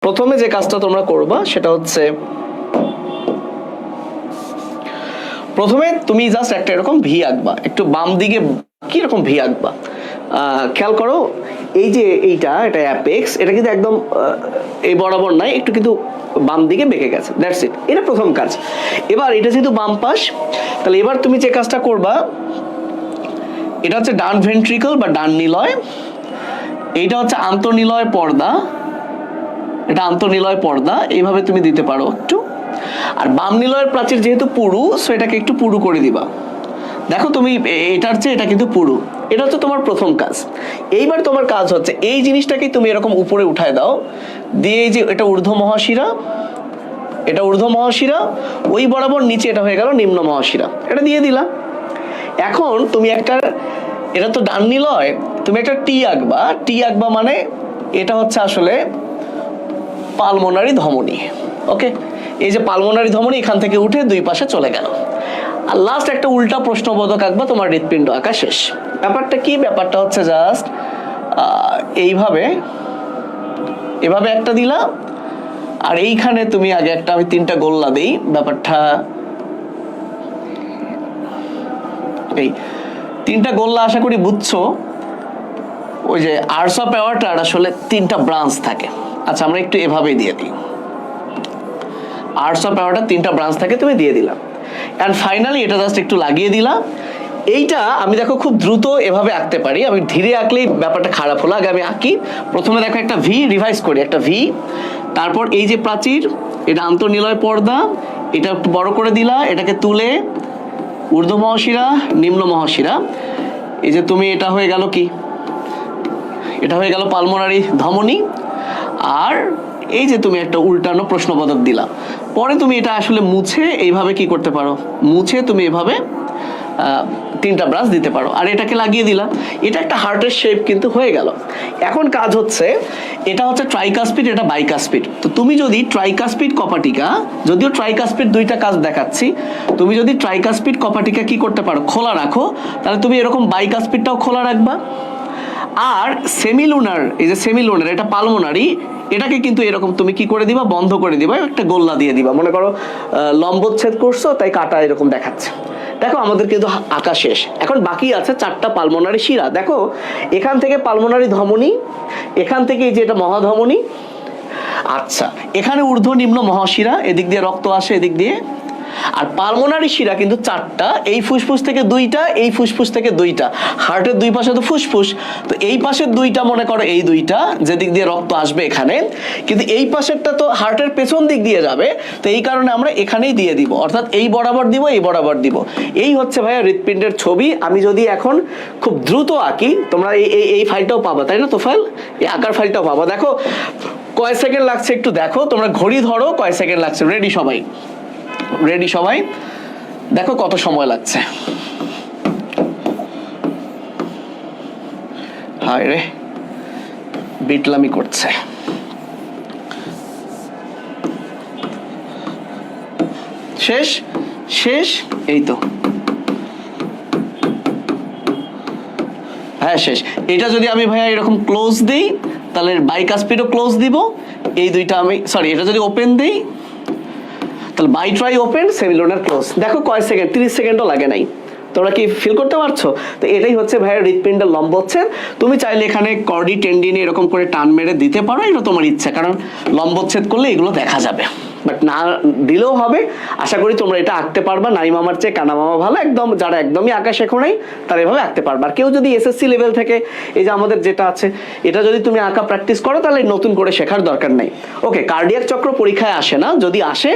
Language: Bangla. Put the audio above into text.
প্রথমে যে কাজটা তোমরা করবা সেটা হচ্ছে প্রথমে তুমি জাস্ট একটা এরকম ভি আঁকবা, একটু বাম দিকে কি রকম ভি আঁকবা। খেয়াল করো এই যে এটা অ্যাপেক্স, এটা কিন্তু একদম এই বরাবর নাই, একটু কিন্তু বাম দিকে বেঁকে গেছে, দ্যাটস ইট। এটা প্রথম কাজ। এবার এটা যেহেতু বাম পাশ, তাহলে এবার তুমি যে কাজটা করবা, এটা হচ্ছে ডান ভেন্ট্রিকল বা ডান নিলয়, এইটা হচ্ছে আন্তঃনিলয় পর্দা, এটা আন্তঃনিলয় পর্দা, এইভাবে তুমি দিতে পারো একটু। আর বাম নিলয়ের প্রাচীর যেহেতু পুরু, সো এটাকে একটু পুরু করে দিবা। দেখো তুমি এটার চেয়ে এটা কিন্তু পুরু। এটা হচ্ছে তোমার প্রথম কাজ। এইবার তোমার কাজ হচ্ছে এই জিনিসটাকে তুমি এরকম উপরে উঠায় দাও, দিয়ে এই যে এটা ঊর্ধ্ব মহাশিরা, এটা ঊর্ধ্ব মহাশিরা, ওই বরাবর নিচে এটা হয়ে গেল নিম্ন মহাশিরা, এটা দিয়ে দিলা। এখন তুমি একটা, এটা তো ডান নিলয়, তুমি একটা টি আঁকবা। টি আঁকবা মানে এটা হচ্ছে আসলে পালমোনারি ধমনী। ওকে, এই যে পালমোনারি ধমনী এখান থেকে উঠে দুই পাশে চলে গেল। আর লাস্ট একটা উল্টা প্রশ্নবোধক আঁকবা, তোমার হৃৎপিণ্ড আঁকা শেষ। ব্যাপারটা কি? ব্যাপারটা হচ্ছে জাস্ট এইভাবে, এভাবে একটা দিলা, আর এইখানে তুমি আগে একটা, আমি 3টা গোল্লা দেই, ব্যাপারটা এই 3টা গোল্লা আশা করি বুঝছো। ওই যে আর্টস অফ অ্যাওয়ার্টার আসলে 3টা ব্রাঞ্চ থাকে। আচ্ছা, আমরা একটু এভাবেই দিয়ে দিই, আর্টস অফ অ্যাওয়ার্টার 3টা ব্রাঞ্চ থাকে, তুমি দিয়ে দিলাম। অ্যান্ড ফাইনালি এটা জাস্ট একটু লাগিয়ে দিলাম। এইটা আমি দেখো খুব দ্রুত এভাবে আঁকতে পারি, আমি ধীরে আঁকলেই ব্যাপারটা খারাপ হলো। আগে আমি আঁকি, প্রথমে দেখো একটা ভি, রিভাইজ করি, একটা ভি, তারপর এই যে প্রাচীর, এটা আন্তঃনিলয় পর্দা, এটা একটু বড় করে দিলা, এটাকে তুলে ঊর্ধ্ব মহাশিরা, নিম্ন মহাশিরা, এই যে তুমি, এটা হয়ে গেল কি, এটা হয়ে গেল পালমোনারি ধমনী। আর এই যে তুমি একটা উল্টানো প্রশ্নবোধক দিলা, পরে তুমি এটা আসলে মুছে এইভাবে কি করতে পারো, মুছে তুমি এভাবে 3টা ব্রাঞ্চ দিতে পারো, আর এটাকে লাগিয়ে দিলা। এটা একটা হার্টের শেপ কিন্তু হয়ে গেল। এখন কাজ হচ্ছে, এটা হচ্ছে ট্রাইকাসপিড, এটা বাইকাসপিড। তো তুমি যদি ট্রাইকাসপিড কপাটিকা, যদিও ট্রাইকাসপিড 2টা কাজ দেখাচ্ছি, তুমি যদি ট্রাইকাসপিড কপাটিকা কি করতে পারো, খোলা রাখো, তাহলে তুমি এরকম বাইকাসপিডটাও খোলা রাখবা। আর সেমিলুনার, এই যে সেমিলুনার, এটা পালমোনারি, এটাকে কিন্তু এরকম তুমি কি করে দিবা, বন্ধ করে দিবা, একটা গোল্লা দিয়ে দিবা। মনে করো লম্বচ্ছেদ করছো, তাই কাটা এরকম দেখাচ্ছে। দেখো আমাদের কিন্তু আঁকা শেষ। এখন বাকি আছে 4টা পালমোনারি শিরা। দেখো এখান থেকে পালমোনারি ধমনী, এখান থেকে এই যে এটা মহাধমনী, আচ্ছা এখানে ঊর্ধ্ব নিম্ন মহাশিরা, এদিক দিয়ে রক্ত আসে এদিক দিয়ে। আর পালমোনারি শিরা কিন্তু 4টা, এই ফুসফুস থেকে 2টা, এই ফুসফুস থেকে 2টা, হার্টের 2 পাশে তো ফুসফুস, তো এই পাশের 2টা মনে করো এই 2টা, যেদিক দিয়ে রক্ত আসবে এখানে, কিন্তু এই পাশেরটা তো হার্টের পেছন দিক দিয়ে যাবে, তো এই কারণে আমরা এখানেই দিয়ে দিব, অর্থাৎ এই বরাবর দিব, এই বরাবর দিব। এই হচ্ছে ভাইয়া হৃৎপিণ্ডের ছবি। আমি যদি এখন খুব দ্রুত আঁকি, তোমরা এই ফাইলটাও পাবা, তাই না? তো ফাইল, এই আঁকার ফাইলটাও পাবা। দেখো কয় সেকেন্ড লাগছে একটু দেখো, তোমরা ঘড়ি ধরো কয় সেকেন্ড লাগছে। রেডি সবাই? রেডি সবাই? দেখো কত সময় লাগছে। হায় রে, বিটলামি করছে। শেষ? শেষ? এই তো, হ্যাঁ শেষ। এটা যদি আমি ভাইয়া এরকম ক্লোজ দিই, তাহলে বাইকাসপিডও ক্লোজ দিব। এই 2টা আমি, সরি, এটা যদি ওপেন দিই, তাহলে bi tri open, semilunar close. দেখো কয় সেকেন্ড, 30 সেকেন্ডও লাগে নাই। তোমরা কি ফিল করতে পারছো? তো এটাই হচ্ছে ভাইয়ের হৃৎপিণ্ডের লম্বচ্ছেদ। তুমি চাইলে এখানে কর্ডি টেন্ডিনে এরকম করে টান মেরে দিতে পারো, এটা তোমার ইচ্ছা, কারণ লম্বচ্ছেদ করলে এগুলো দেখা যাবে, বাট না দিলেও হবে। আশা করি তোমরা এটা আঁকতে পারবা। নাই মামার চেয়ে কানা মামা ভালো। একদম যারা একদমই আঁকা শেখো নাই, তারা এভাবে আঁকতে পারবা। আর কেউ যদি এসএসসি লেভেল থেকে, এই যে আমাদের যেটা আছে, এটা যদি তুমি আঁকা প্র্যাকটিস করো, তাহলে নতুন করে শেখার দরকার নাই। ওকে, কার্ডিয়াক চক্র পরীক্ষায় আসে না, যদি আসে